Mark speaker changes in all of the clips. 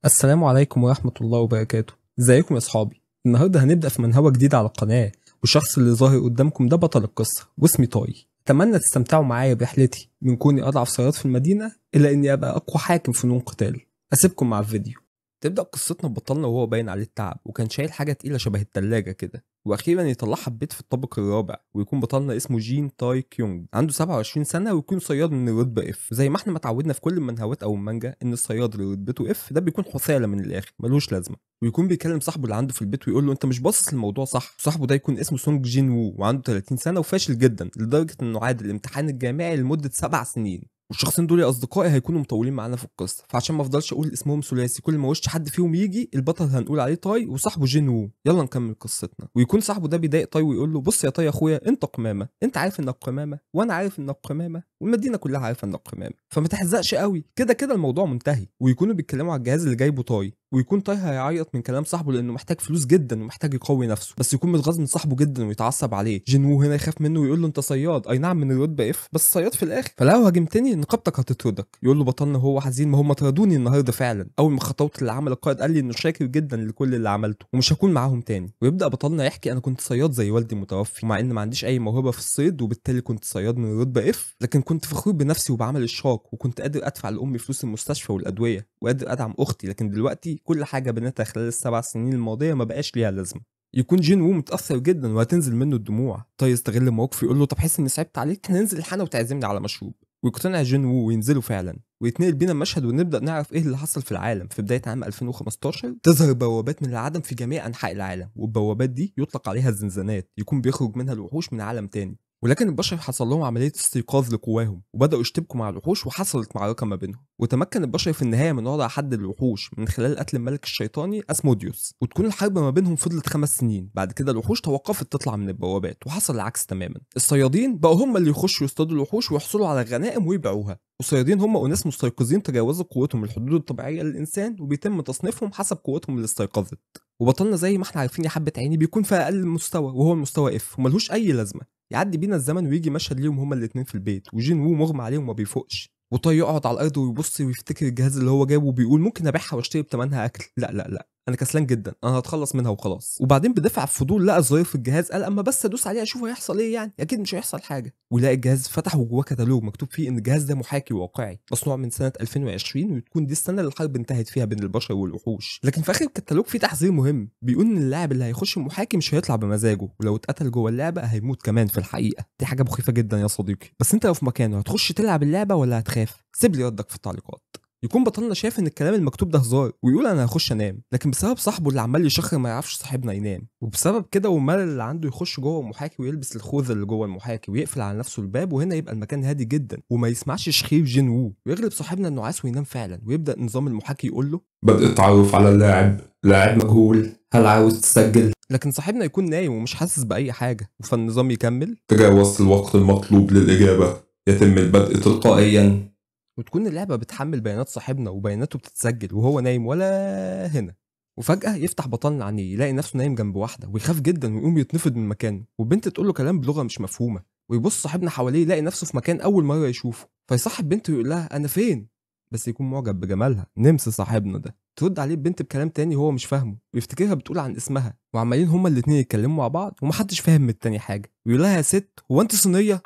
Speaker 1: السلام عليكم ورحمة الله وبركاته. ازيكم يا اصحابي؟ النهارده هنبدأ في منهوة جديدة على القناة، والشخص اللي ظاهر قدامكم ده بطل القصة واسمي طاي. اتمنى تستمتعوا معايا برحلتي من كوني اضعف صياد في المدينة الى اني ابقى اقوى حاكم فنون قتال. اسيبكم مع الفيديو. تبدأ قصتنا ببطلنا وهو باين عليه التعب، وكان شايل حاجة تقيلة شبه التلاجة كده، واخيرا يطلعها ببيت في الطابق الرابع. ويكون بطلنا اسمه جين تاي كيونج، عنده 27 سنة، ويكون صياد من الرتبة اف. زي ما احنا متعودنا في كل المنهوات او المانجا ان الصياد اللي رتبته اف ده بيكون حثالة من الاخر ملوش لازمة. ويكون بيكلم صاحبه اللي عنده في البيت ويقول له انت مش باصص للموضوع صح. صاحبه ده يكون اسمه سونج جين وو، وعنده 30 سنة وفاشل جدا لدرجة انه عاد الامتحان الجامعي لمدة 7 سنين. والشخصين دول يا اصدقائي هيكونوا مطولين معانا في القصه، فعشان ما افضلش اقول اسمهم ثلاثي كل ما وش حد فيهم يجي البطل هنقول عليه تاي وصاحبه جين وو. يلا نكمل قصتنا. ويكون صاحبه ده بيضايق تاي ويقول له بص يا تاي يا اخويا، انت قمامه، انت عارف انك قمامه وانا عارف انك قمامه والمدينه كلها عارفه انك قمامه، فما تحزقش قوي، كده كده الموضوع منتهي. ويكونوا بيتكلموا على الجهاز اللي جايبه تاي، ويكون تاي هيعيط من كلام صاحبه لانه محتاج فلوس جدا ومحتاج يقوي نفسه، بس يكون متغاظ من صاحبه جدا ويتعصب عليه. جين وو هنا يخاف منه ويقول له انت صياد، اي نعم من الرتبه اف بس صياد في الاخر، فلو هاجمتني نقابتك هتطردك. يقول له بطلنا وهو حزين ما هم طردوني النهارده فعلا، اول ما خطوت اللي عمل القائد قال لي انه شاكر جدا لكل اللي عملته ومش هكون معاهم تاني. ويبدا بطلنا يحكي انا كنت صياد زي والدي متوفي، ومع ان ما عنديش اي موهبه في الصيد وبالتالي كنت صياد من الرتبه اف، لكن كنت فخور بنفسي وبعمل الشاق، وكنت قادر ادفع لامي فلوس المستشفى والادويه وقادر ادعم اختي. لكن دلوقتي كل حاجه بنيتها خلال السبع سنين الماضيه ما بقاش ليها لازمه. يكون جين وو متاثر جدا وهتنزل منه الدموع. طي يستغل الموقف يقول له طب حس اني صعبت عليك، هننزل الحانه وتعزمني على مشروب. ويقتنع جين وو وينزلوا فعلا، ويتنقل بينا المشهد ونبدا نعرف ايه اللي حصل في العالم. في بدايه عام 2015 تظهر بوابات من العدم في جميع انحاء العالم، والبوابات دي يطلق عليها الزنزانات، يكون بيخرج منها الوحوش من عالم تاني. ولكن البشر حصل لهم عمليه استيقاظ لقواهم وبداوا يشتبكوا مع الوحوش، وحصلت معركه ما بينهم. وتمكن البشر في النهايه من وضع حد للوحوش من خلال قتل الملك الشيطاني اسموديوس. وتكون الحرب ما بينهم فضلت 5 سنين. بعد كده الوحوش توقفت تطلع من البوابات، وحصل العكس تماما. الصيادين بقوا هم اللي يخشوا يصطادوا الوحوش ويحصلوا على غنائم ويبيعوها. والصيادين هم اناس مستيقظين تجاوزوا قوتهم الحدود الطبيعيه للانسان، وبيتم تصنيفهم حسب قوتهم اللي استيقظت. وبطلنا زي ما احنا عارفين يا حبه عيني بيكون في اقل مستوى وهو المستوى اف، وملهوش اي لازمه. يعدي بينا الزمن ويجي مشهد ليهم هما الاتنين في البيت، وجين وو مغمى عليه وما بيفوقش. وطاي يقعد على الارض ويبص ويفتكر الجهاز اللي هو جابه وبيقول ممكن ابيعها واشتري بتمنها اكل. لا لا لا، انا كسلان جدا، انا هتخلص منها وخلاص. وبعدين بدافع الفضول لقى زرار في الجهاز، قال اما بس ادوس عليه اشوف هيحصل ايه، يعني اكيد مش هيحصل حاجه. ويلاقي الجهاز فتح وجواه كتالوج مكتوب فيه ان الجهاز ده محاكي واقعي مصنوع من سنه 2020، وتكون دي السنه اللي الحرب انتهت فيها بين البشر والوحوش. لكن في اخر الكتالوج في تحذير مهم، بيقول ان اللاعب اللي هيخش المحاكي مش هيطلع بمزاجه، ولو اتقتل جوه اللعبه هيموت كمان في الحقيقه. دي حاجه مخيفه جدا يا صديقي، بس انت لو في مكانه هتخش تلعب اللعبه ولا هتخاف؟ سيب لي ردك في التعليقات. يكون بطلنا شايف ان الكلام المكتوب ده هزار ويقول انا هخش انام، لكن بسبب صاحبه اللي عمال يشخر ما يعرفش صاحبنا ينام، وبسبب كده والملل اللي عنده يخش جوه المحاكي ويلبس الخوذه اللي جوه المحاكي ويقفل على نفسه الباب، وهنا يبقى المكان هادي جدا وما يسمعش شخير جين وو، ويغلب صاحبنا النعاس وينام فعلا. ويبدا نظام المحاكي يقول له
Speaker 2: بدء التعرف على اللاعب، لاعب مجهول، هل عاوز تسجل؟
Speaker 1: لكن صاحبنا يكون نايم ومش حاسس باي حاجه، فالنظام يكمل
Speaker 2: تجاوزت الوقت المطلوب للإجابة، يتم البدء تلقائيا.
Speaker 1: وتكون اللعبه بتحمل بيانات صاحبنا وبياناته بتتسجل وهو نايم ولا هنا. وفجأة يفتح بطلنا عينيه يلاقي نفسه نايم جنب واحدة، ويخاف جدا ويقوم يتنفض من مكانه، والبنت تقول له كلام بلغة مش مفهومة. ويبص صاحبنا حواليه يلاقي نفسه في مكان أول مرة يشوفه، فيصحب بنته ويقول لها أنا فين؟ بس يكون معجب بجمالها نمس صاحبنا ده. ترد عليه البنت بكلام تاني هو مش فاهمه، ويفتكرها بتقول عن اسمها، وعمالين هما الاتنين يتكلموا مع بعض ومحدش فاهم من التاني حاجة. ويقول لها يا ست هو انت صينية؟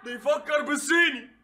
Speaker 3: بيفكر بالصيني.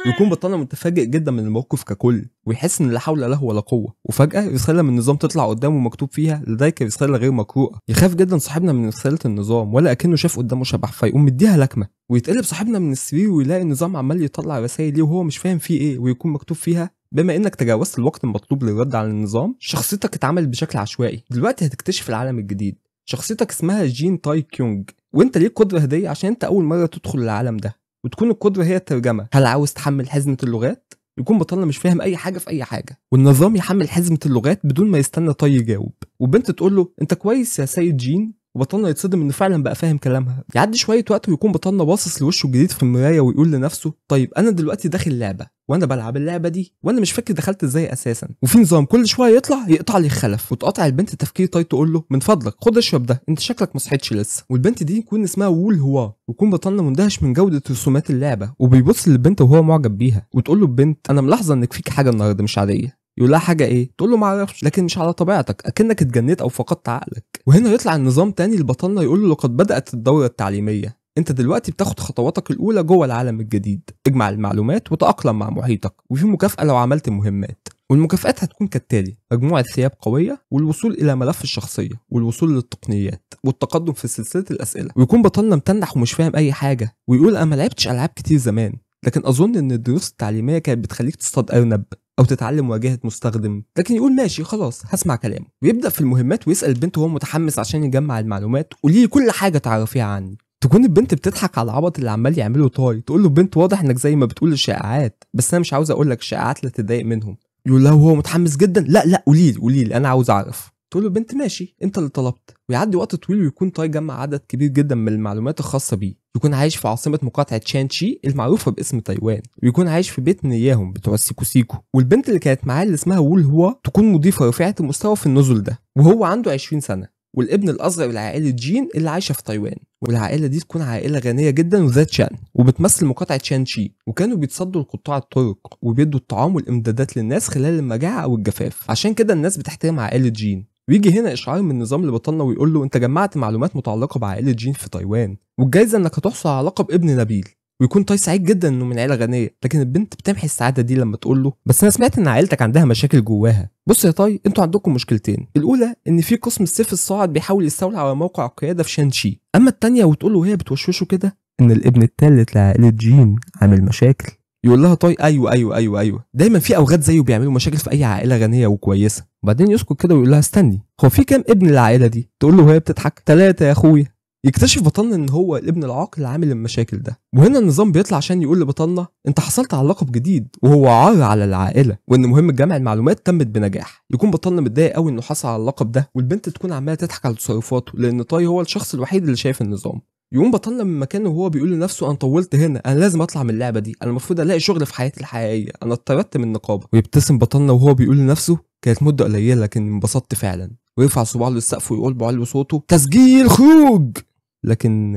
Speaker 1: ويكون بطلنا متفاجئ جدا من الموقف ككل، ويحس ان لا حول له ولا قوه. وفجاه رساله من النظام تطلع قدامه مكتوب فيها لديك رساله غير مقروءه. يخاف جدا صاحبنا من رساله النظام ولا اكنه شاف قدامه شبح، فيقوم مديها لكمه. ويتقلب صاحبنا من السرير ويلاقي النظام عمال يطلع رسائل ليه وهو مش فاهم فيه ايه، ويكون مكتوب فيها بما انك تجاوزت الوقت المطلوب للرد على النظام، شخصيتك اتعملت بشكل عشوائي، دلوقتي هتكتشف العالم الجديد. شخصيتك اسمها جين تاي كيونج، وانت ليك قدره هديه عشان انت اول مره تدخل العالم ده، وتكون القدره هي الترجمه. هل عاوز تحمل حزمه اللغات؟ يكون بطلنا مش فاهم اي حاجه في اي حاجه، والنظام يحمل حزمه اللغات بدون ما يستنى طي يجاوب. والبنت تقول له انت كويس يا سيد جين، وبطلنا يتصدم انه فعلا بقى فاهم كلامها. يعدي شويه وقت ويكون بطلنا باصص لوشه الجديد في المرايه ويقول لنفسه طيب انا دلوقتي داخل لعبه وانا بلعب اللعبه دي وانا مش فاكر دخلت ازاي اساسا، وفي نظام كل شويه يطلع يقطع لي الخلف. وتقطع البنت تفكير طي تقول له من فضلك خد اشرب ده، انت شكلك ما صحيتش لسه. والبنت دي يكون اسمها وول هوا، ويكون بطلنا مندهش من جوده رسومات اللعبه، وبيبص للبنت وهو معجب بيها. وتقول له البنت انا ملاحظه انك فيك حاجه النهارده مش عاديه. يقول لها حاجه ايه؟ تقول له ما اعرفش، لكن مش على طبيعتك، اكنك اتجنيت او فقدت عقلك. وهنا يطلع النظام تاني لبطلنا يقول له لقد بدات الدوره التعليميه، انت دلوقتي بتاخد خطواتك الاولى جوه العالم الجديد، اجمع المعلومات وتاقلم مع محيطك، وفي مكافاه لو عملت مهمات. والمكافآت هتكون كالتالي: مجموعة ثياب قوية، والوصول إلى ملف الشخصية، والوصول للتقنيات، والتقدم في سلسلة الأسئلة. ويكون بطلنا متنح ومش فاهم أي حاجة، ويقول أنا ما لعبتش ألعاب كتير زمان، لكن أظن إن الدروس التعليمية كانت بتخليك تصطاد أرنب أو تتعلم واجهة مستخدم. لكن يقول ماشي خلاص هسمع كلامه، ويبدأ في المهمات ويسأل البنت وهو متحمس عشان يجمع المعلومات: قولي لي كل حاجة تعرفيها عني. تكون البنت بتضحك على العبط اللي عمال يعمله طاي، تقول له بنت واضح انك زي ما بتقول الشائعات، بس انا مش عاوز اقول لك الشائعات لا تضايق منهم. يقول لها وهو متحمس جدا: لا قولي لي انا عاوز اعرف. تقول له بنت ماشي انت اللي طلبت. ويعدي وقت طويل ويكون طاي جمع عدد كبير جدا من المعلومات الخاصه بيه. يكون عايش في عاصمه مقاطعه شانشي المعروفه باسم تايوان، ويكون عايش في بيت من اياهم بتوع السيكو سيكو. والبنت اللي كانت معاه اللي اسمها وول هو تكون مضيفه رفيعه المستوى في النزل ده، وهو عنده 20 سنه. والابن الاصغر لعائله جين اللي عايشه في تايوان، والعائله دي تكون عائله غنيه جدا وذات شأن وبتمثل مقاطعه شانشي، وكانوا بيتصدوا لقطاع الطرق وبيدوا الطعام والامدادات للناس خلال المجاعه او الجفاف، عشان كده الناس بتحترم عائله جين. ويجي هنا اشعار من النظام لبطلنا ويقول له انت جمعت معلومات متعلقه بعائله جين في تايوان، والجايزه انك هتحصل على لقب ابن نبيل. ويكون طاي سعيد جدا انه من عيله غنيه، لكن البنت بتمحي السعاده دي لما تقول له بس انا سمعت ان عائلتك عندها مشاكل جواها. بص يا طاي، انتوا عندكم مشكلتين، الاولى ان في قسم السيف الصاعد بيحاول يستولي على موقع القياده في شانشي، اما الثانيه وتقول له وهي بتوشوشه كده ان الابن الثالث لعائله جين عامل مشاكل. يقول لها طاي ايوه دايما في اوغاد زيه بيعملوا مشاكل في اي عائله غنيه وكويسه. وبعدين يسكت كده ويقول لها استني، هو في كام ابن للعائله دي؟ تقول له وهي بتضحك 3 يا اخويا. يكتشف بطلنا ان هو الابن العاقل اللي عامل المشاكل ده. وهنا النظام بيطلع عشان يقول لبطلنا انت حصلت على لقب جديد وهو عار على العائله، وان مهمه جمع المعلومات تمت بنجاح. يكون بطلنا متضايق قوي انه حصل على اللقب ده، والبنت تكون عماله تضحك على تصرفاته لان طاي هو الشخص الوحيد اللي شايف النظام. يقوم بطلنا من مكانه وهو بيقول لنفسه انا طولت هنا، انا لازم اطلع من اللعبه دي، انا المفروض الاقي شغل في حياتي الحقيقيه، انا اتطردت من النقابه. ويبتسم بطلنا وهو بيقول لنفسه كانت مده قليله لكن انبسطت فعلا، ويرفع صباعه للسقف ويقول بعلو صوته تسجيل خروج، لكن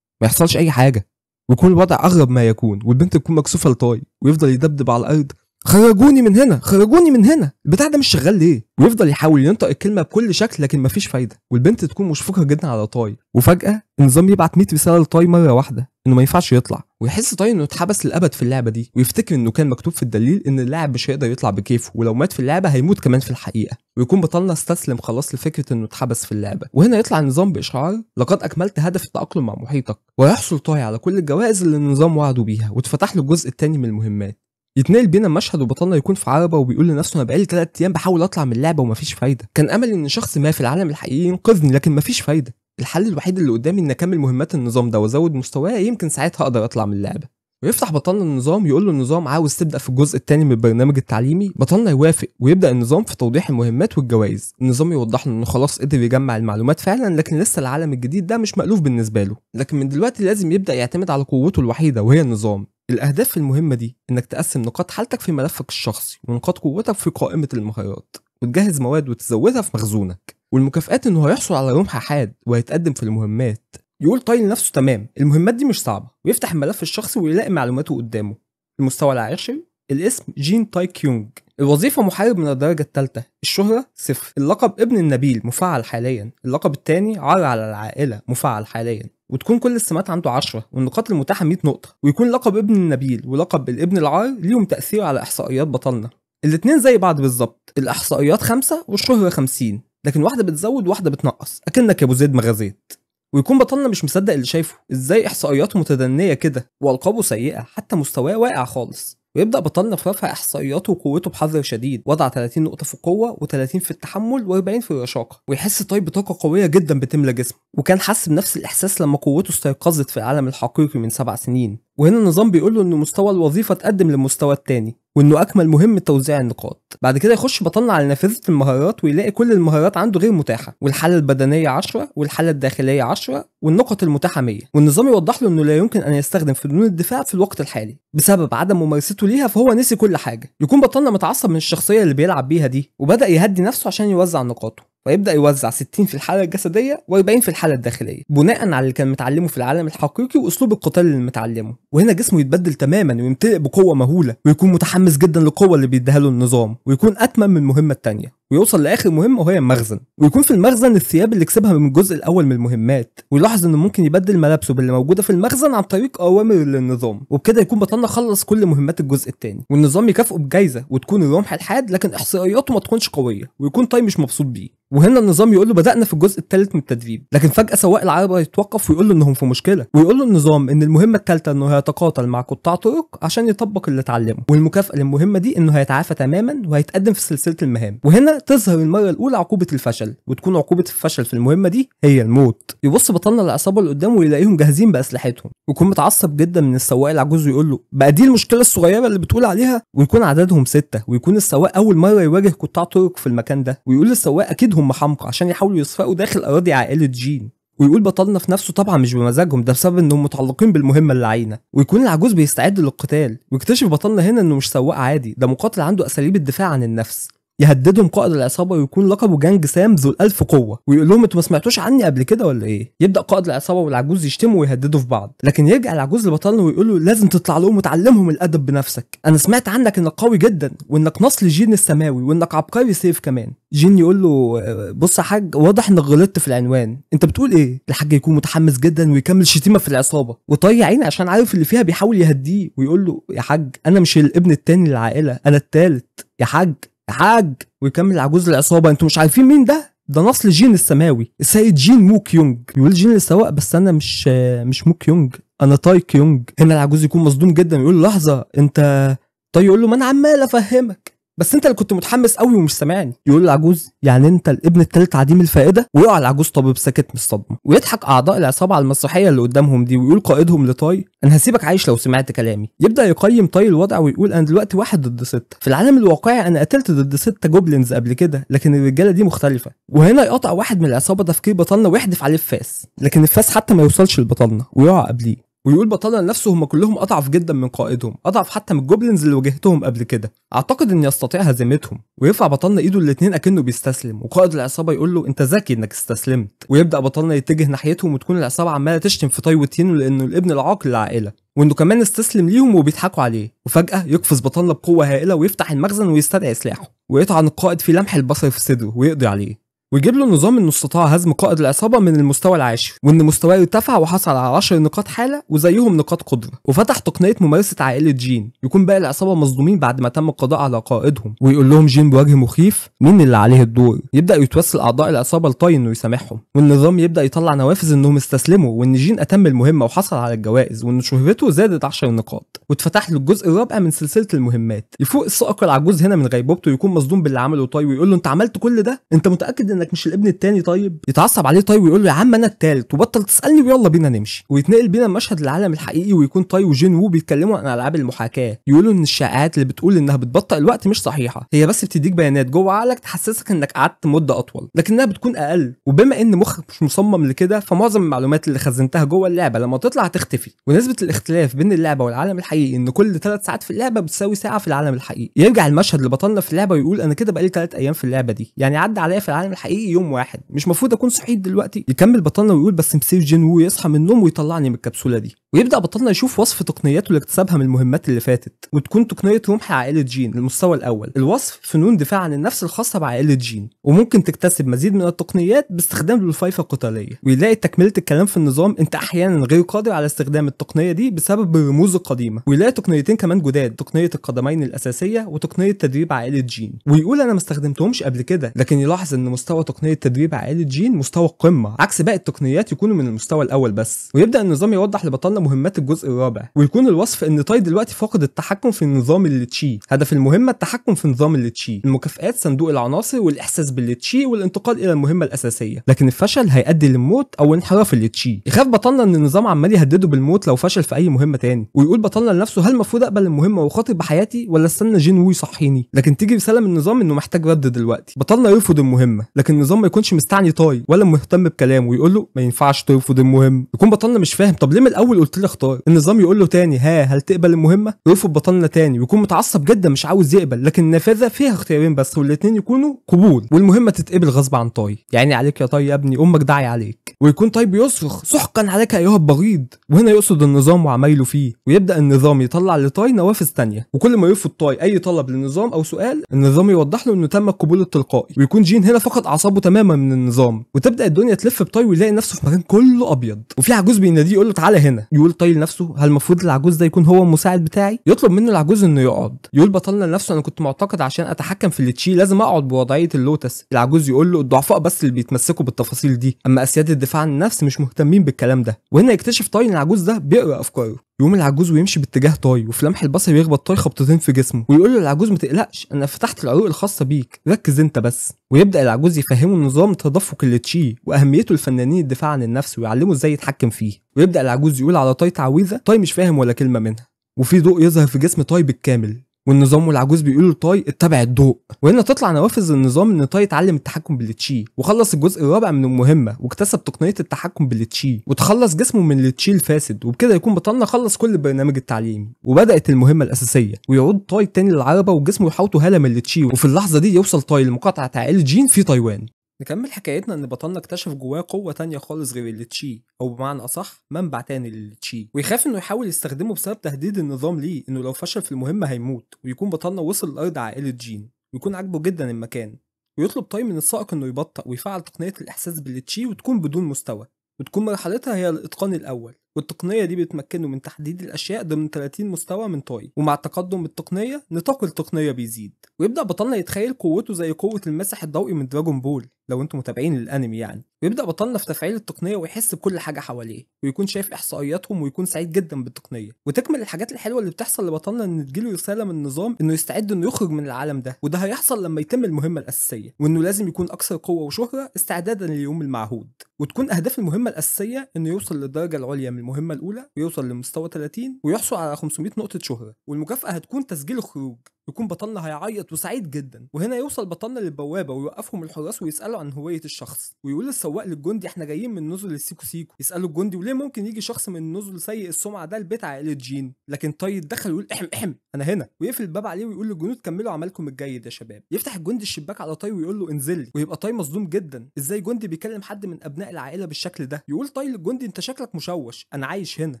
Speaker 1: ما يحصلش اي حاجه. ويكون الوضع اغرب ما يكون، والبنت تكون مكسوفه لطاي ويفضل يدبدب على الارض خرجوني من هنا خرجوني من هنا، البتاع ده مش شغال ليه؟ ويفضل يحاول ينطق الكلمه بكل شكل لكن مفيش فايده. والبنت تكون مشفقه جدا على طاي، وفجاه النظام يبعت 100 رساله لطاي مره واحده انه ما ينفعش يطلع، ويحس طاي انه اتحبس للابد في اللعبه دي، ويفتكر انه كان مكتوب في الدليل ان اللاعب مش هيقدر يطلع بكيفه، ولو مات في اللعبه هيموت كمان في الحقيقه. ويكون بطلنا استسلم خلاص لفكره انه اتحبس في اللعبه. وهنا يطلع النظام باشعار لقد اكملت هدف التاقلم مع محيطك، ويحصل طاي على كل الجوائز اللي النظام وعده بيها، واتفتح له الجزء الثاني من المهمات. يتنقل بينا مشهد وبطلنا يكون في عربه وبيقول لنفسه انا بقالي 3 ايام بحاول اطلع من اللعبه ومفيش فايده، كان امل ان شخص ما في العالم الحقيقي ينقذني لكن مفيش فايده، الحل الوحيد اللي قدامي ان اكمل مهمات النظام ده وازود مستواي، يمكن ساعتها اقدر اطلع من اللعبه. ويفتح بطلنا النظام يقول له النظام عاوز تبدا في الجزء الثاني من البرنامج التعليمي. بطلنا يوافق ويبدا النظام في توضيح المهمات والجوائز. النظام يوضح له انه خلاص قدر يجمع المعلومات فعلا، لكن لسه العالم الجديد ده مش مألوف بالنسبه له، لكن من دلوقتي لازم يبدا يعتمد على قوته الوحيده وهي النظام. الاهداف في المهمه دي انك تقسم نقاط حالتك في ملفك الشخصي ونقاط قوتك في قائمه المهارات، وتجهز مواد وتزودها في مخزونك. والمكافآت انه هيحصل على رمح حاد وهيتقدم في المهمات. يقول طاي لنفسه تمام المهمات دي مش صعبه، ويفتح الملف الشخصي ويلاقي معلوماته قدامه. المستوى العاشر، الاسم جين تاي كيونج، الوظيفه محارب من الدرجه الثالثه، الشهره 0، اللقب ابن النبيل مفعل حاليا، اللقب الثاني عار على العائله مفعل حاليا، وتكون كل السمات عنده 10 والنقاط المتاحه 100 نقطه. ويكون لقب ابن النبيل ولقب الابن العار ليهم تاثير على احصائيات بطلنا، الاثنين زي بعض بالظبط، الاحصائيات 5 والشهره 50، لكن واحده بتزود وواحده بتنقص، اكنك يا ابو زيد مغازيت. ويكون بطلنا مش مصدق اللي شايفه، ازاي احصائياته متدنيه كده والقابه سيئه، حتى مستواه واقع خالص. ويبدا بطلنا في رفع احصائياته وقوته بحذر شديد، وضع 30 نقطه في القوه و30 في التحمل و40 في الرشاقه. ويحس طيب بطاقه قويه جدا بتملى جسمه، وكان حس بنفس الاحساس لما قوته استيقظت في العالم الحقيقي من 7 سنين. وهنا النظام بيقول له ان مستوى الوظيفه تقدم للمستوى الثاني، وانه اكمل مهمه توزيع النقاط. بعد كده يخش بطلنا على نافذه المهارات ويلاقي كل المهارات عنده غير متاحه، والحاله البدنيه 10 والحاله الداخليه 10 والنقط المتاحه 100. والنظام يوضح له انه لا يمكن ان يستخدم فنون الدفاع في الوقت الحالي بسبب عدم ممارسته ليها، فهو نسي كل حاجه. يكون بطلنا متعصب من الشخصيه اللي بيلعب بيها دي، وبدا يهدي نفسه عشان يوزع نقاطه. ويبدا يوزع 60 في الحاله الجسديه و40 في الحاله الداخليه بناء على اللي كان متعلمه في العالم الحقيقي واسلوب القتال اللي متعلمه. وهنا جسمه يتبدل تماما ويمتلئ بقوه مهوله ويكون متحمس جدا للقوه اللي بيديها له النظام ويكون اتمم من المهمه الثانيه ويوصل لاخر مهمه وهي المخزن ويكون في المخزن الثياب اللي كسبها من الجزء الاول من المهمات ويلاحظ انه ممكن يبدل ملابسه باللي موجوده في المخزن عن طريق اوامر للنظام وبكده يكون بطلنا خلص كل مهمات الجزء الثاني والنظام يكافئه بجائزه وتكون الرمح الحاد لكن احصائياته ما تكونش قويه ويكون طاي مش مبسوط بيه. وهنا النظام يقول له بدأنا في الجزء الثالث من التدريب لكن فجأة سواق العربة يتوقف ويقول له انهم في مشكلة ويقول له النظام ان المهمة الثالثة انه هيتقاتل مع قطاع طرق عشان يطبق اللي اتعلمه والمكافأة للمهمة دي انه هيتعافى تماما وهيتقدم في سلسلة المهام. وهنا تظهر المرة الأولى عقوبة الفشل وتكون عقوبة الفشل في المهمة دي هي الموت. يبص بطلنا العصابة اللي قدامه ويلاقيهم جاهزين بأسلحتهم ويكون متعصب جدا من السواق العجوز ويقول له بقى دي المشكلة الصغيرة اللي بتقول عليها ويكون عددهم 6 ويكون السواق أول مرة يواجه قطاع طرق في المكان ده ويقول للسواق أكيد هم حمقى عشان يحاولوا يسرقوا داخل أراضي عائلة جين ويقول بطلنا في نفسه طبعا مش بمزاجهم ده بسبب انهم متعلقين بالمهمه اللعينه ويكون العجوز بيستعد للقتال ويكتشف بطلنا هنا انه مش سواق عادي ده مقاتل عنده اساليب الدفاع عن النفس. يهددهم قائد العصابه ويكون لقبه جانج سام ذو ال1000 قوه ويقول لهم انتوا ما سمعتوش عني قبل كده ولا ايه؟ يبدا قائد العصابه والعجوز يشتموا ويهددوا في بعض لكن يرجع العجوز لبطلنا ويقول له لازم تطلع لهم وتعلمهم الادب بنفسك. انا سمعت عنك انك قوي جدا وانك نصل جين السماوي وانك عبقري سيف كمان. جين يقول له بص يا حاج واضح انك غلطت في العنوان انت بتقول ايه؟ الحاج يكون متحمس جدا ويكمل شتيمه في العصابه وطي عيني عشان عارف اللي فيها بيحاول يهديه ويقول له يا حاج انا مش الابن التاني للعائله انا التالت يا حاج يا حاج. ويكمل العجوز العصابه انتوا مش عارفين مين ده نصل جين السماوي السيد جين موك يونج. يقول جين للسواق بس انا مش موك يونج انا تاي كيونج. هنا العجوز يكون مصدوم جدا ويقول له لحظه انت تاي يقول له ما انا عمال افهمك بس انت اللي كنت متحمس قوي ومش سامعني. يقول العجوز يعني انت الابن الثالث عديم الفائده ويقع العجوز طبيب ساكت من الصدمه ويضحك اعضاء العصابه على المسرحيه اللي قدامهم دي ويقول قائدهم لتاي انا هسيبك عايش لو سمعت كلامي. يبدا يقيم تاي الوضع ويقول انا دلوقتي 1 ضد 6 في العالم الواقعي انا قتلت ضد 6 جوبلينز قبل كده لكن الرجاله دي مختلفه. وهنا يقطع واحد من العصابه تفكير بطلنا ويحدف عليه الفاس لكن الفاس حتى ما يوصلش لبطلنا ويقع قبليه ويقول بطلنا لنفسه هم كلهم اضعف جدا من قائدهم اضعف حتى من الجوبلينز اللي واجهتهم قبل كده اعتقد اني استطيع هزيمتهم. ويرفع بطلنا ايده الاثنين اكنه بيستسلم وقائد العصابه يقول له انت ذكي انك استسلمت ويبدا بطلنا يتجه ناحيتهم وتكون العصابه عماله تشتم في تاي وتينو لانه الابن العاقل للعائله وانه كمان استسلم ليهم وبيضحكوا عليه. وفجاه يقفز بطلنا بقوه هائله ويفتح المخزن ويستدعي سلاحه ويطعن القائد في لمح البصر في صدره ويقضي عليه ويجيب له النظام انه استطاع هزم قائد العصابه من المستوى العاشر وان مستواه ارتفع وحصل على 10 نقاط حاله وزيهم نقاط قدره وفتح تقنيه ممارسه عائله جين. يكون باقي العصابه مصدومين بعد ما تم القضاء على قائدهم ويقول لهم جين بوجه مخيف مين اللي عليه الدور. يبدا يتوسل اعضاء العصابه لتاي انه يسامحهم والنظام يبدا يطلع نوافذ انهم استسلموا وان جين اتم المهمه وحصل على الجوائز وان شهرته زادت 10 نقاط واتفتح له الجزء الرابع من سلسله المهمات. يفوق السائق العجوز هنا من غيبوبته ويكون مصدوم باللي عمله تاي ويقول له انت عملت كل ده انت متاكد انك مش الابن التاني؟ طيب يتعصب عليه تاي ويقول له يا عم انا التالت وبطل تسالني ويلا بينا نمشي. ويتنقل بينا المشهد للعالم الحقيقي ويكون تاي وجين وو بيتكلموا عن العاب المحاكاه يقولوا ان الشائعات اللي بتقول انها بتبطئ الوقت مش صحيحه هي بس بتديك بيانات جوه عقلك تحسسك انك قعدت مده اطول لكنها بتكون اقل وبما ان مخك مش مصمم لكده فمعظم المعلومات اللي خزنتها جوه اللعبه لما تطلع هتختفي. ونسبه الاختلاف بين اللعبه والعالم الحقيقي ان كل 3 ساعات في اللعبه بتساوي ساعه في العالم الحقيقي. يرجع المشهد لبطلنا في اللعبه ويقول انا كده بقالي 3 ايام في اللعبه دي يعني عدى عليا في العالم الحقيقي يوم واحد مش المفروض اكون صحيت دلوقتي. يكمل بطلنا ويقول بس مسير جين وو يصحى من النوم ويطلعني من الكبسوله دي. ويبدا بطلنا يشوف وصف تقنياته اللي اكتسبها من المهمات اللي فاتت وتكون تقنيه رمح عائله جين المستوى الاول. الوصف فنون دفاع عن النفس الخاصه بعائله جين وممكن تكتسب مزيد من التقنيات باستخدام الوظائف القتاليه. ويلاقي تكمله الكلام في النظام انت احيانا غير قادر على استخدام التقنيه دي بسبب الرموز القديمه. ويلاقي تقنيتين كمان جداد تقنيه القدمين الاساسيه وتقنيه تدريب عائله جين ويقول انا ما استخدمتهمش قبل كده لكن يلاحظ ان مستوى تقنيه تدريب عائله جين مستوى القمه عكس باقي التقنيات يكونوا من المستوى الاول بس. ويبدا النظام يوضح لبطلنا مهمات الجزء الرابع ويكون الوصف ان تاي دلوقتي فاقد التحكم في النظام الليتشي. هدف المهمه التحكم في نظام الليتشي المكافئات صندوق العناصر والاحساس بالليتشي والانتقال الى المهمه الاساسيه لكن الفشل هيؤدي للموت او انحراف الليتشي. يخاف بطلنا ان النظام عمال يهدده بالموت لو فشل في اي مهمه تاني ويقول بطلنا لنفسه هل المفروض اقبل المهمه واخاطر بحياتي ولا استنى جين وو يصحيني لكن تيجي رساله من النظام انه محتاج رد دلوقتي. بطلنا يرفض المهمه لكن النظام ما يكونش مستعني تاي ولا مهتم بكلامه ويقول له ما ينفعش ترفض المهم. يكون بطلنا مش فاهم طب ليه من الاول قلت لي اختار. النظام يقول له تاني ها هل تقبل المهمه؟ يرفض بطلنا تاني ويكون متعصب جدا مش عاوز يقبل، لكن النافذه فيها اختيارين بس والاثنين يكونوا قبول، والمهمه تتقبل غصب عن طاي. يعني عليك يا طاي يا ابني، امك داعي عليك. ويكون طاي بيصرخ سحقا عليك ايها البغيض، وهنا يقصد النظام وعمايله فيه، ويبدا النظام يطلع لطاي نوافذ تانيه، وكل ما يرفض طاي اي طلب للنظام او سؤال النظام يوضح له انه تم القبول التلقائي، ويكون جين هنا فقد اعصابه تماما من النظام، وتبدا الدنيا تلف بطاي ويلاقي نفسه في مكان كله ابيض، وفي عجوز بيناديه يقول له تعالى هنا. يقول طاي لنفسه هل المفروض العجوز ده يكون هو المساعد بتاعي؟ يطلب منه العجوز انه يقعد. يقول بطلنا لنفسه انا كنت معتقد عشان اتحكم في التشي لازم اقعد بوضعيه اللوتس. العجوز يقول له الضعفاء بس اللي بيتمسكوا بالتفاصيل دي، اما اسياد الدفاع عن النفس مش مهتمين بالكلام ده. وهنا يكتشف طاي ان العجوز ده بيقرا افكاره. يقوم العجوز ويمشي باتجاه طاي، وفي لمح البصر يخبط طاي خبطتين في جسمه، ويقول له العجوز ما تقلقش انا فتحت العروق الخاصه بيك، ركز انت بس. ويبدا العجوز يفهمه نظام تدفق التشي واهميته لفنانين الدفاع عن النفس، ويعلمه ازاي يتحكم فيه. ويبدا العجوز يقول على طاي تعويذه، طاي مش فاهم ولا كلمه منها، وفي ضوء يظهر في جسم طاي بالكامل، والنظام والعجوز بيقولوا لطاي اتبع الضوء. وهنا تطلع نوافذ النظام ان طاي اتعلم التحكم بالتشي، وخلص الجزء الرابع من المهمه، واكتسب تقنيه التحكم بالتشي، وتخلص جسمه من التشي الفاسد، وبكده يكون بطلنا خلص كل البرنامج التعليمي. وبدات المهمه الاساسيه، ويعود طاي تاني للعربه وجسمه يحوطه هاله من التشي، وفي اللحظه دي يوصل طاي لمقاطعه عائله جين في تايوان. نكمل حكايتنا ان بطلنا اكتشف جواه قوه تانية خالص غير التشي، او بمعنى اصح منبع تاني للتشي، ويخاف انه يحاول يستخدمه بسبب تهديد النظام ليه انه لو فشل في المهمه هيموت. ويكون بطلنا وصل لارض عائله جين، ويكون عاجبه جدا المكان، ويطلب طاي من السائق انه يبطأ ويفعل تقنيه الاحساس بالتشي، وتكون بدون مستوى، وتكون مرحلتها هي الاتقان الاول. والتقنيه دي بتمكنه من تحديد الاشياء ضمن 30 مستوى من طاي، ومع تقدم التقنيه نطاق التقنيه بيزيد. ويبدا بطلنا يتخيل قوته زي قوه المسح الضوئي من دراجون بول لو انتم متابعين الانمي يعني. ويبدا بطلنا في تفعيل التقنيه ويحس بكل حاجه حواليه، ويكون شايف احصائياتهم، ويكون سعيد جدا بالتقنيه. وتكمل الحاجات الحلوه اللي بتحصل لبطلنا ان تجيله رساله من النظام انه يستعد انه يخرج من العالم ده، وده هيحصل لما يتم المهمه الاساسيه، وانه لازم يكون اكثر قوه وشهره استعدادا لليوم المعهود. وتكون اهداف المهمه الاساسيه انه يوصل للدرجه العليا من المهمه الاولى، ويوصل لمستوى 30، ويحصل على 500 نقطه شهره، والمكافاه هتكون تسجيل الخروج. يكون بطلنا هيعيط وسعيد جدا. وهنا يوصل بطلنا للبوابه ويوقفهم الحراس ويسالوا عن هويه الشخص، ويقول السواق للجندي احنا جايين من نزل السيكو سيكو. يسالوا الجندي وليه ممكن يجي شخص من نزل سيء السمعه ده لبيت عائله جين، لكن طاي يتدخل ويقول احم احم انا هنا، ويقفل الباب عليه ويقول للجنود كملوا عملكم الجيد يا شباب. يفتح الجندي الشباك على طاي ويقول له انزل لي، ويبقى طاي مصدوم جدا ازاي جندي بيكلم حد من ابناء العائله بالشكل ده. يقول طاي للجندي انت شكلك مشوش، انا عايش هنا.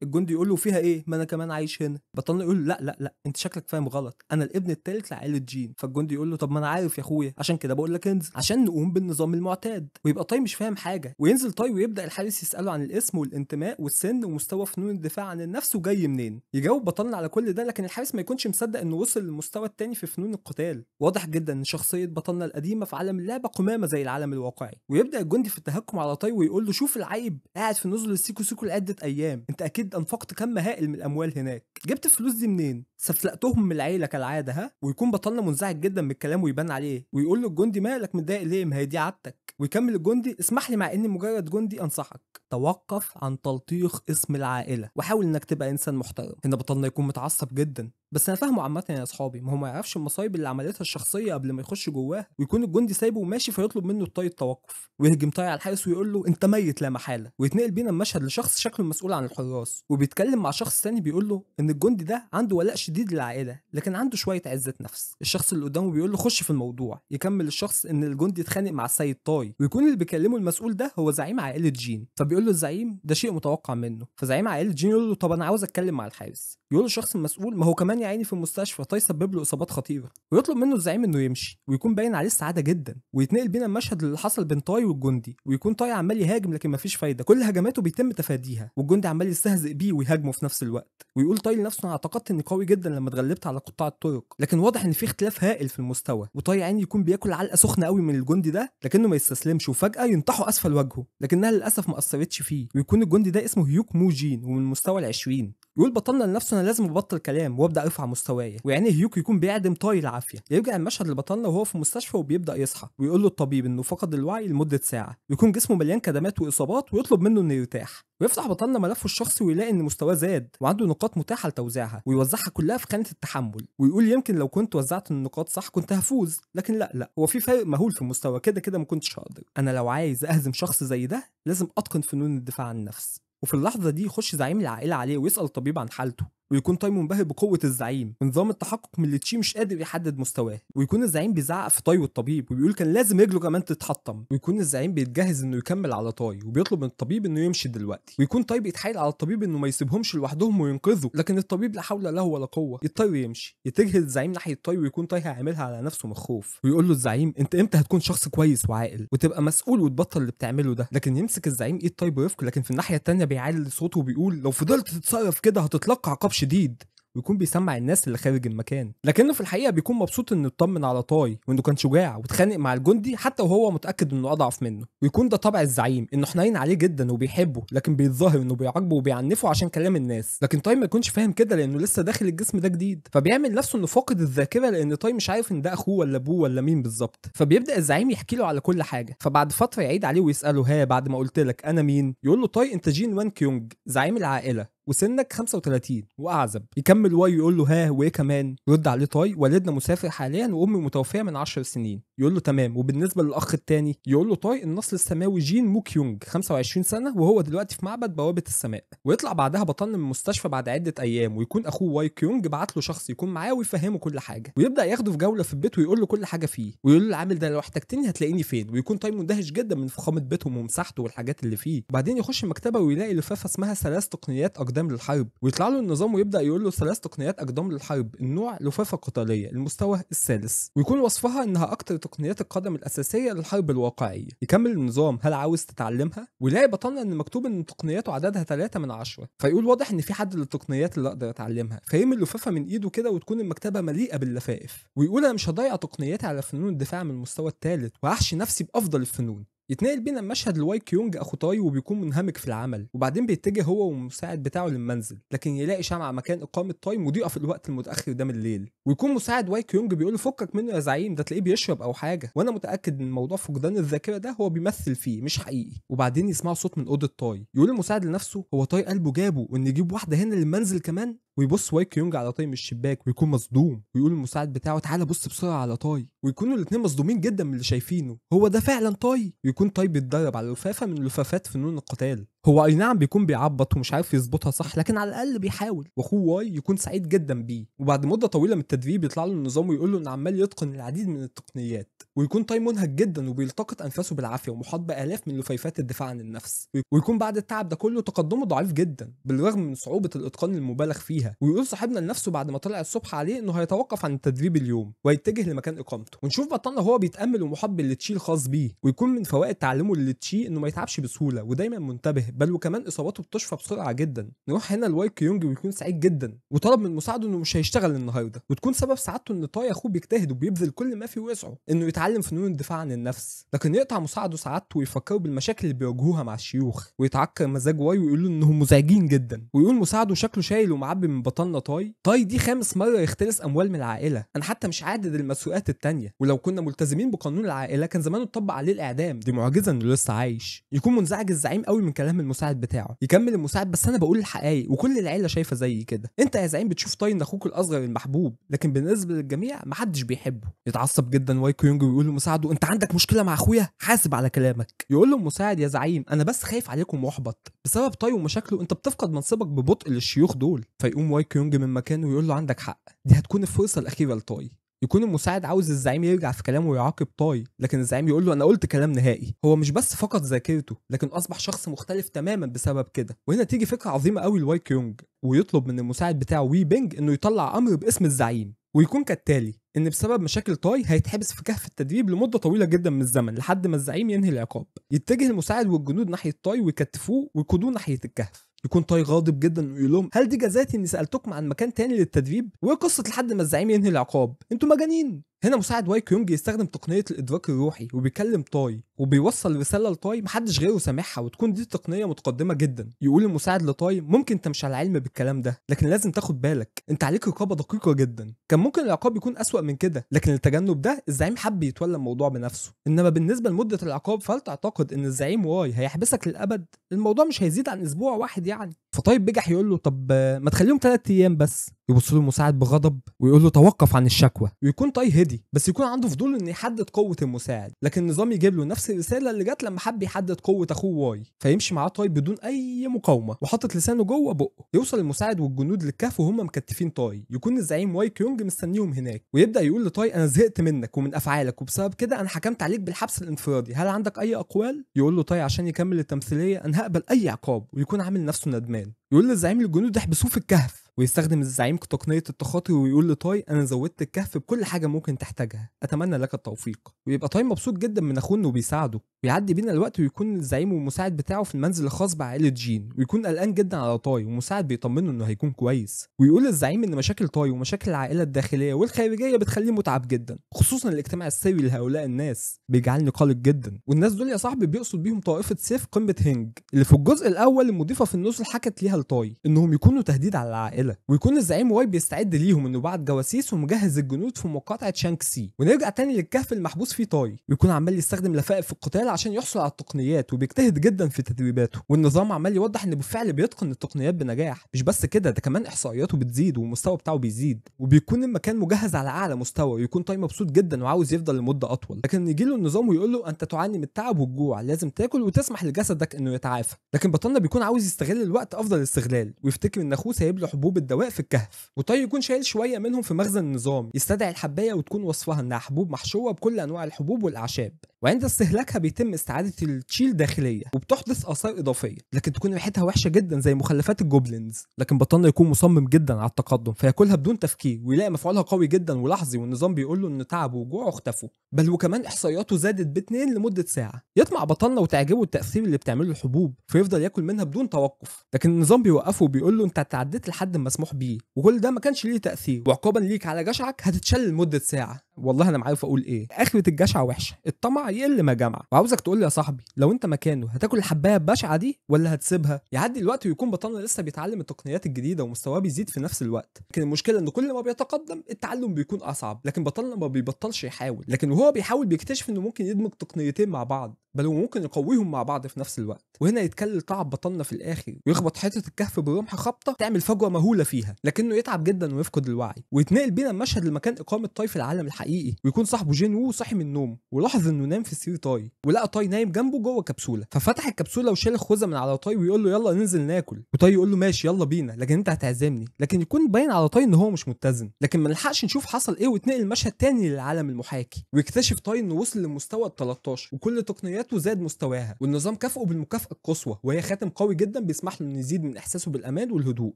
Speaker 1: الجندي يقول له فيها ايه ما انا كمان عايش هنا. بطلنا يقول لا لا لا انت شكلك فاهم غلط، انا الابن الثالث لعائله جين. فالجندي يقول له طب ما انا عارف يا اخويا عشان كده بقول لك انزل عشان نقوم بالنظام المعتاد. ويبقى طاي مش فاهم حاجه، وينزل طاي ويبدا الحارس يساله عن الاسم والانتماء والسن ومستوى فنون الدفاع عن النفس وجاي منين. يجاوب بطلنا على كل ده، لكن الحارس ما يكونش مصدق انه وصل للمستوى الثاني في فنون القتال. واضح جدا ان شخصيه بطلنا القديمه في عالم اللعبه قمامه زي العالم الواقعي. ويبدا الجندي في التهكم على طاي ويقول له شوف العيب قاعد في نزل السيكو سيكو لعده ايام، انت اكيد انفقت كم هائل من الاموال هناك، جبت الفلوس دي منين؟ سفلقتهم من العيله كالعاده ها. ويكون بطلنا منزعج جدا من الكلام ويبان عليه، ويقول له الجندي مالك متضايق ليه ما هي دي عادتك. ويكمل الجندي اسمح لي مع اني مجرد جندي انصحك توقف عن تلطيخ اسم العائله وحاول انك تبقى انسان محترم. هنا بطلنا يكون متعصب جدا، بس انا فاهمه عامه يا اصحابي، ما هو ما يعرفش المصايب اللي عملتها الشخصيه قبل ما يخش جواها. ويكون الجندي سايبه وماشي فيطلب منه الطاي التوقف، ويهجم طاي على الحارس ويقول له انت ميت لا محاله. ويتنقل بينا المشهد لشخص شكله مسؤول عن الحراس، وبيتكلم مع شخص ثاني بيقول له ان الجندي ده عنده ولاء شديد للعائله لكن عنده شويه عزه نفس. الشخص اللي قدامه بيقول له خش في الموضوع. يكمل الشخص ان الجندي اتخانق مع السيد طاي، ويكون اللي بيكلمه المسؤول ده هو زعيم عائله جين. فبيقول له الزعيم ده شيء متوقع منه. فزعيم عائله جين يقول له طب انا عاوز اتكلم مع الحارس. يقول له الشخص المسؤول ما هو كمان يا عيني في المستشفى، طاي سبب له اصابات خطيره. ويطلب منه الزعيم انه يمشي، ويكون باين عليه السعاده جدا. ويتنقل بينا المشهد اللي حصل بين طاي والجندي، ويكون طاي عمال يهاجم لكن مفيش فايده، كل هجماته بيتم تفاديها، والجندي عمال يستهزئ بيه ويهاجمه في نفس الوقت. ويقول طاي لنفسه انا اعتقدت اني قوي جدا لما اتغلبت على قطاع الطرق، لكن واضح ان في اختلاف هائل في المستوى. وطاي عيني يكون بياكل علقه سخنه قوي من الجندي ده لكنه ما يستسلمش، وفجاه ينطحه اسفل وجهه لكنها للاسف ما اثرتش فيه. ويكون الجندي ده اسمه هيوك مو جين ومن مستوى ال20. يقول بطلنا لنفسه انا لازم ابطل كلام وابدا ارفع مستواي، ويعني هيوك يكون بيعدم طاي العافيه. يرجع المشهد لبطلنا وهو في المستشفى وبيبدا يصحى، ويقول له الطبيب انه فقد الوعي لمده ساعه، ويكون جسمه مليان كدمات واصابات، ويطلب منه انه يرتاح. ويفتح بطلنا ملفه الشخصي ويلاقي ان مستواه زاد وعنده نقاط متاحه لتوزيعها، ويوزعها كلها في خانه التحمل. ويقول يمكن لو كنت وزعت النقاط صح كنت هفوز، لكن لا هو في فرق مهول في المستوى، كده ما كنتش هقدر. انا لو عايز اهزم شخص زي ده لازم اتقن فنون الدفاع عن النفس. وفي اللحظه دي يخش زعيم العائله عليه ويسال الطبيب عن حالته، ويكون طاي منبهر بقوه الزعيم ونظام التحقق من اللي تشي مش قادر يحدد مستواه، ويكون الزعيم بيزعق في طاي والطبيب وبيقول كان لازم رجله كمان تتحطم، ويكون الزعيم بيتجهز انه يكمل على طاي وبيطلب من الطبيب انه يمشي دلوقتي، ويكون طاي بيتحايل على الطبيب انه ما يسيبهمش لوحدهم وينقذه، لكن الطبيب لا حول له ولا قوه يضطر يمشي. يتجه الزعيم ناحيه طاي ويكون طاي هيعملها على نفسه من الخوف، ويقول له الزعيم انت امتى هتكون شخص كويس وعاقل وتبقى مسؤول وتبطل اللي بتعمله ده، لكن يمسك الزعيم ايد طاي برفق، لكن في الناحيه الثانيه بيعلي صوته وبيقول لو فضلت تتصرف كده هتتلقى عقاب شديد، ويكون بيسمع الناس اللي خارج المكان، لكنه في الحقيقه بيكون مبسوط انه اطمن على طاي وانه كان شجاع واتخانق مع الجندي حتى وهو متاكد انه اضعف منه، ويكون ده طبع الزعيم انه حنين عليه جدا وبيحبه، لكن بيتظاهر انه بيعاقبه وبيعنفه عشان كلام الناس، لكن طاي ما يكونش فاهم كده لانه لسه داخل الجسم ده جديد، فبيعمل نفسه انه فاقد الذاكره لان طاي مش عارف ان ده اخوه ولا ابوه ولا مين بالظبط، فبيبدا الزعيم يحكي له على كل حاجه، فبعد فتره يعيد عليه ويساله ها بعد ما قلت لك انا مين، يقول له طاي انت جين وان كيونج زعيم العائله وسنك 35 واعزب، يكمل واي يقول له ها وايه كمان، يرد عليه طاي والدنا مسافر حاليا وامي متوفيه من 10 سنين، يقول له تمام، وبالنسبه للاخ الثاني يقول له طاي النسل السماوي جين مو كيونج 25 سنه وهو دلوقتي في معبد بوابه السماء، ويطلع بعدها بطلنا من المستشفى بعد عده ايام، ويكون اخوه واي كيونج بعت له شخص يكون معاه ويفهمه كل حاجه، ويبدا ياخده في جوله في البيت ويقول له كل حاجه فيه، ويقول له العامل ده لو احتجتني هتلاقيني فين، ويكون طاي مندهش جدا من فخامه بيتهم ومساحته والحاجات اللي فيه، وبعدين يخش المكتبه ويلاقي لفافه اسمها 3 تقنيات اقدام للحرب، يطلع له النظام ويبدا يقول له 3 تقنيات اقدام للحرب، النوع لفافه قتاليه المستوى الثالث، ويكون وصفها انها اكتر تقنيات القدم الاساسيه للحرب الواقعيه. يكمل النظام هل عاوز تتعلمها، ويلاقي بطلنا ان مكتوب ان تقنياته عددها 3 من 10، فيقول واضح ان في حد للتقنيات اللي اقدر اتعلمها، فيرمي اللفافه من ايده كده وتكون المكتبه مليئه باللفائف، ويقول انا مش هضيع تقنياتي على فنون الدفاع من المستوى الثالث وهحشي نفسي بافضل الفنون. يتنقل بينا المشهد لواي كيونج اخو طاي وبيكون منهمك في العمل، وبعدين بيتجه هو والمساعد بتاعه للمنزل، لكن يلاقي شمعة مكان اقامه طاي مضيئه في الوقت المتاخر ده من الليل، ويكون مساعد واي كيونج بيقول له فكك منه يا زعيم ده تلاقيه بيشرب او حاجه، وانا متاكد ان موضوع فقدان الذاكره ده هو بيمثل فيه مش حقيقي. وبعدين يسمعوا صوت من اوضه طاي، يقول المساعد لنفسه هو طاي قلبه جابه وان يجيب واحده هنا للمنزل كمان، ويبص واي كيونج على طاي من الشباك ويكون مصدوم، ويقول المساعد بتاعه تعالى بص بسرعه على طاي، ويكونوا الاثنين مصدومين جدا من اللي شايفينه، هو ده فعلا طاي، ويكون طاي بيتدرب على لفافه من لفافات فنون القتال، هو اي نعم بيكون بيعبط ومش عارف يظبطها صح لكن على الاقل بيحاول، واخوه واي يكون سعيد جدا بيه، وبعد مده طويله من التدريب يطلع له النظام ويقول له ان عمال يتقن العديد من التقنيات، ويكون طاي منهك جدا وبيلتقط انفاسه بالعافيه ومحاط بالاف من لفيفات الدفاع عن النفس، ويكون بعد التعب ده كله تقدمه ضعيف جدا بالرغم من صعوبه الاتقان المبالغ فيها، ويقول صاحبنا لنفسه بعد ما طلع الصبح عليه انه هيتوقف عن التدريب اليوم ويتجه لمكان اقامته، ونشوف بطلنا هو بيتامل ومحاط بالتشي الخاص بيه، ويكون من فوائد تعلمه للتشي انه ما يتعبش بسهوله ودايما منتبه، بل وكمان اصاباته بتشفى بسرعه جدا. نروح هنا لواي كيونج ويكون سعيد جدا وطلب من مساعده انه مش هيشتغل النهارده، وتكون سبب سعادته ان طاي اخوه بيجتهد وبيبذل كل ما في وسعه انه يتعلم فنون الدفاع عن النفس، لكن يقطع مساعده سعادته ويفكره بالمشاكل اللي بيواجهوها مع الشيوخ، ويتعكر مزاج واي ويقول له انهم مزعجين جدا، ويقول مساعده شكله شايل ومعبي من بطلنا طاي دي 5 مرة يختلس اموال من العائله، انا حتى مش عادد المسؤوليات التانية، ولو كنا ملتزمين بقانون العائله كان زمانه اتطبق عليه الاعدام، دي معجزه انه لسه عايش. يكون منزعج الزعيم قوي من كلام المساعد بتاعه، يكمل المساعد بس انا بقول الحقائق وكل العيله شايفه زي كده، انت يا زعيم بتشوف طاي ان اخوك الاصغر المحبوب لكن بالنسبه للجميع محدش بيحبه. يتعصب جدا واي كيونج ويقول لمساعده انت عندك مشكله مع اخويا حاسب على كلامك، يقول له المساعد يا زعيم انا بس خايف عليكم محبط بسبب طاي ومشاكله، انت بتفقد منصبك ببطء للشيوخ دول. فيقوم واي كيونج من مكانه ويقول له عندك حق، دي هتكون الفرصه الاخيره لطاي. يكون المساعد عاوز الزعيم يرجع في كلامه ويعاقب طاي، لكن الزعيم يقول له انا قلت كلام نهائي، هو مش بس فقد ذاكرته لكن اصبح شخص مختلف تماما بسبب كده. وهنا تيجي فكره عظيمه قوي لواي كيونج، ويطلب من المساعد بتاعه وي بينج انه يطلع امر باسم الزعيم، ويكون كالتالي ان بسبب مشاكل طاي هيتحبس في كهف التدريب لمده طويله جدا من الزمن لحد ما الزعيم ينهي العقاب. يتجه المساعد والجنود ناحيه طاي ويكتفوه ويقودوه ناحيه الكهف، يكون طاي غاضب جدا ويقول لهم هل دي جزاتي اني سالتكم عن مكان تاني للتدريب؟ وايه قصه لحد ما الزعيم ينهي العقاب؟ انتوا مجانين. هنا مساعد واي كيونج يستخدم تقنيه الادراك الروحي وبيكلم طاي وبيوصل رساله لطاي محدش غيره سامعها، وتكون دي تقنيه متقدمه جدا. يقول المساعد لطاي ممكن انت مش على علم بالكلام ده لكن لازم تاخد بالك انت عليك رقابه دقيقه جدا، كان ممكن العقاب يكون اسوأ من كده لكن للتجنب ده الزعيم حب يتولى الموضوع بنفسه، انما بالنسبه لمده العقاب فهل تعتقد ان الزعيم واي هيحبسك للابد؟ الموضوع مش هيزيد عن اسبوع واحد يعني. فطيب بجح يقول له طب ما تخليهم 3 ايام بس، يبص له المساعد بغضب ويقول له توقف عن الشكوى، ويكون طاي هدي بس يكون عنده فضول انه يحدد قوه المساعد، لكن النظام يجيب له نفس الرساله اللي جت لما حب يحدد قوه اخوه واي، فيمشي معاه طاي بدون اي مقاومه وحاطط لسانه جوه بقه. يوصل المساعد والجنود للكهف وهم مكتفين طاي، يكون الزعيم واي كيونج مستنيهم هناك، ويبدا يقول لطاي انا زهقت منك ومن افعالك، وبسبب كده انا حكمت عليك بالحبس الانفرادي، هل عندك اي اقوال؟ يقول له طاي عشان يكمل التمثيليه انا هقبل اي عقاب، ويكون عامل نفسه ندمان. يقول للزعيم الجنود احبسوه في الكهف، ويستخدم الزعيم تقنيه التخاطي ويقول لطاي انا زودت الكهف بكل حاجه ممكن تحتاجها، اتمنى لك التوفيق. ويبقى طاي مبسوط جدا من اخوه انه بيساعده، ويعدي بينا الوقت ويكون الزعيم والمساعد بتاعه في المنزل الخاص بعائله جين، ويكون قلقان جدا على طاي، والمساعد بيطمنه انه هيكون كويس، ويقول للزعيم ان مشاكل طاي ومشاكل العائله الداخليه والخارجيه بتخليه متعب جدا، خصوصا الاجتماع السري لهؤلاء الناس بيجعلني قلق جدا. والناس دول يا صاحبي بيقصد بيهم طائفه سيف قمه هينج اللي في الجزء الاول المضيفه في النزل حكت ليها لطاي انهم يكونوا تهديد على العائله، ويكون الزعيم واي بيستعد ليهم انه بعت جواسيس ومجهز الجنود في مقاطعه شانكسي. ونرجع تاني للكهف المحبوس فيه طاي، ويكون عمال يستخدم لفائف في القتال عشان يحصل على التقنيات، وبيجتهد جدا في تدريباته، والنظام عمال يوضح انه بالفعل بيتقن التقنيات بنجاح. مش بس كده، ده كمان احصائياته بتزيد والمستوى بتاعه بيزيد، وبيكون المكان مجهز على اعلى مستوى، ويكون طاي مبسوط جدا وعاوز يفضل لمده اطول. لكن يجي له النظام ويقول له انت تعاني من التعب والجوع، لازم تاكل وتسمح لجسدك انه يتعافى. لكن بطلنا بيكون عاوز يستغل الوقت افضل استغلال، ويفتكر ان اخوه سايب له حبوب الدواء في الكهف، وطاي يكون شايل شويه منهم في مخزن النظام، يستدعي الحبايه وتكون وصفها انها حبوب محشوه بكل انواع الحبوب والاعشاب، وعند استهلاكها بيتم استعاده التشيل داخليه وبتحدث اثار اضافيه، لكن تكون ريحتها وحشه جدا زي مخلفات الجوبلينز. لكن بطلنا يكون مصمم جدا على التقدم، فياكلها بدون تفكير، ويلاقي مفعولها قوي جدا ولحظي، والنظام بيقول له ان تعبه وجوعه اختفوا، بل وكمان احصائياته زادت ب2 لمده ساعه. يطمع بطلنا وتعجبه التاثير اللي بتعمله الحبوب، فيفضل ياكل منها بدون توقف، لكن النظام بيوقفه وبيقول له انت تعديت الحد المسموح بيه، وكل ده ما كانش ليه تاثير، وعقابا ليك على جشعك هتتشل لمده ساعه. والله انا ما عارف اقول ايه، اخره الجشع وحشه، الطمع يقل ما جمع. وعاوزك تقول لي يا صاحبي، لو انت مكانه هتاكل الحبايه البشعه دي ولا هتسيبها؟ يعدي الوقت ويكون بطلنا لسه بيتعلم التقنيات الجديده ومستواه بيزيد في نفس الوقت، لكن المشكله ان كل ما بيتقدم التعلم بيكون اصعب، لكن بطلنا ما بيبطلش يحاول، لكن وهو بيحاول بيكتشف انه ممكن يدمج تقنيتين مع بعض، بل وممكن يقويهم مع بعض في نفس الوقت. وهنا يتكلل تعب بطلنا في الاخر، ويخبط حته الكهف بالرمح خبطه تعمل فجوه مهوله فيها، لكنه يتعب جدا ويفقد الوعي، ويتنقل بينا المشهد لمكان اقامه طاي في العالم الحقيقي، ويكون صاحبه جين وو صاحي من النوم ولاحظ انه نام في سرير طاي، ولقى طاي نايم جنبه جوه كبسوله، ففتح الكبسوله وشال الخوذه من على طاي ويقول له يلا ننزل ناكل، وطاي يقول له ماشي يلا بينا، لكن انت هتعزمني، لكن يكون باين على طاي ان هو مش متزن، لكن ما نلحقش نشوف حصل ايه، ويتنقل المشهد تاني للعالم المحاكي، ويكتشف طاي انه وصل للمستوى ال13 وكل تقنياته زاد مستواها، والنظام كافئه بالمكافاه القصوى، وهي خاتم قوي جدا بيسمح له انه يزيد من احساسه بالامان والهدوء.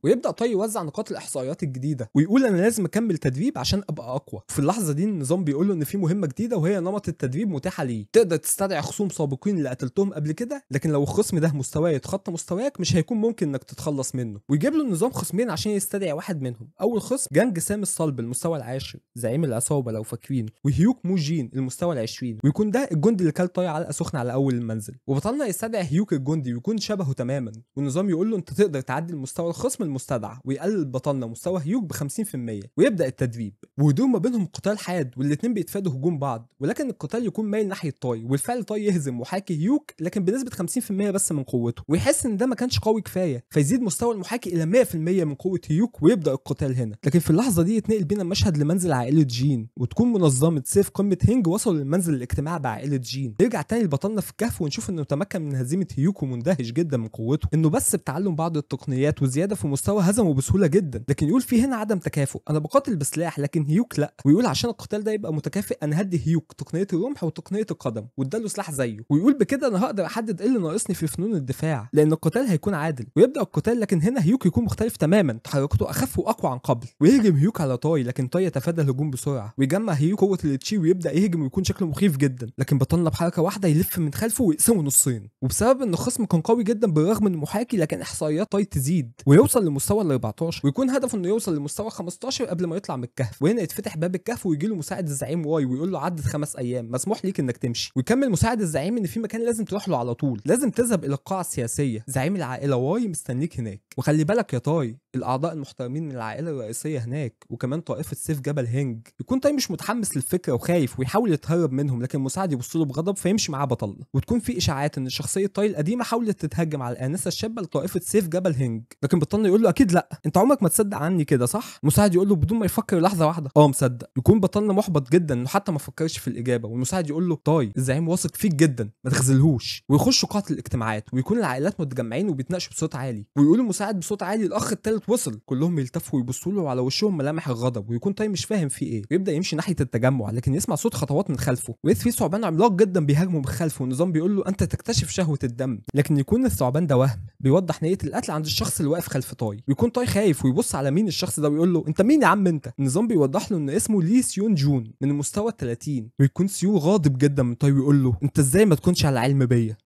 Speaker 1: ويبدا طاي يوزع نقاط الاحصائيات الجديده، ويقول انا لازم اكمل تدريب عشان ابقى اقوى. في اللحظه دي النظام بيقول له ان في مهمه جديده، وهي نمط التدريب متاحه ليه، تقدر تستدعي خصوم سابقين اللي قتلتهم قبل كده، لكن لو الخصم ده مستواه يتخطى مستواك مش هيكون ممكن انك تتخلص منه. ويجيب له النظام خصمين عشان يستدعي واحد منهم، اول خصم جانج سام الصلب المستوى العاشر زعيم العصابه لو فاكرين، وهيوك موجين المستوى ال20، ويكون ده الجندي اللي كل طاي علقه سخنه على اول المنزل. وبطلنا يستدعي هيوك الجندي ويكون شبهه تماما، والنظام يقول له انت تقدر تعدي المستوى الخصم المستدعى، ويقلل بطلنا مستوى هيوك ب50%، ويبدا التدريب، ويدور ما بينهم قتال حاد، والاثنين بيتفادوا هجوم بعض، ولكن القتال يكون مايل ناحيه طاي، والفعل طاي يهزم محاكي هيوك لكن بنسبه 50% بس من قوته، ويحس ان ده ما كانش قوي كفايه، فيزيد مستوى المحاكي الى 100% من قوه هيوك، ويبدا القتال هنا. لكن في اللحظه دي يتنقل بينا المشهد لمنزل عائله جين، وتكون منظمه سيف قمه هينج وصلوا للمنزل الاجتماع بعائله جين. يرجع تاني لبطلنا في الكهف ونشوف انه تمكن من هزيمه هيوك، ومندهش جدا من قوته، انه بس بتعلم بعض التقنيات وزياده في مستوى هزمه بسهوله جدا. لكن يقول في هنا عدم تكافؤ، انا بقاتل بسلاح لكن هيوك لا، ويقول عشان القتال ده يبقى متكافئ انا هدي هيوك تقنيه الرمح وتقنيه القدم واداله سلاح زيه، ويقول بكده انا هقدر احدد ايه اللي ناقصني في فنون الدفاع، لان القتال هيكون عادل. ويبدا القتال، لكن هنا هيوك يكون مختلف تماما، تحركاته اخف واقوى عن قبل، ويهجم هيوك على طاي، لكن طاي يتفادى الهجوم بسرعه، ويجمع هيوك قوه التشي ويبدا يهجم ويكون شكله مخيف جدا، لكن بطلنا بحركه واحده يلف من خلفه ويقسمه نصين. وبسبب ان الخصم كان قوي جدا بالرغم من المحاكي، لكن احصائيات طاي تزيد ويوصل لمستوى ال14، ويكون هدفه انه يوصل لمستوى 15 قبل ما يطلع من الكهف. وهنا يتفتح باب الكهف ويجي له مساعد الزعيم واي ويقول له عدت 5 ايام مسموح ليك انك تمشي، ويكمل مساعد الزعيم ان في مكان لازم تروح له على طول، لازم تذهب الى القاعه السياسيه، زعيم العائله واي مستنيك هناك، وخلي بالك يا طاي الاعضاء المحترمين من العائله الرئيسيه هناك، وكمان طائفه سيف جبل هينج. يكون طاي مش متحمس للفكره وخايف ويحاول يتهرب منهم، لكن المساعد يبص له بغضب فيمشي معاه بطل. بطلنا، وتكون في اشاعات ان شخصيه تاي القديمه حاولت تتهجم على الانسه الشابه لطائفه سيف جبل هنج، لكن بطلنا يقول له اكيد لا، انت عمرك ما تصدق عني كده صح؟ المساعد يقول له بدون ما يفكر لحظه واحده مصدق. يكون بطلنا محبط جدا انه حتى ما فكرش في الاجابه، والمساعد يقول له تاي الزعيم واثق فيك جدا ما تخذلهوش. ويخشوا قاعه الاجتماعات ويكون العائلات متجمعين وبيتناقشوا بصوت عالي، ويقول المساعد بصوت عالي الاخ الثالث وصل. كلهم يلتفوا ويبصوا له وعلى وشهم ملامح الغضب، ويكون تاي مش فاهم في ايه، ويبدا يمشي ناحيه التجمع، لكن يسمع صوت خطوات من خلفه، وإذ في ثعبان عملاق جدا بيهاجمه من خلفه، والنظام بيقول له انت تكتشف شهوه الدم، لكن يكون الثعبان ده وهم بيوضح نيه القتل عند الشخص اللي واقف خلف تاي. ويكون تاي خايف ويبص على مين الشخص ده ويقول له انت مين يا عم انت؟ النظام بيوضح له ان اسمه لي سيون جون من المستوى ال30. ويكون سيو غاضب جدا من تاي ويقول له انت ازاي ما تكونش على علم بيا؟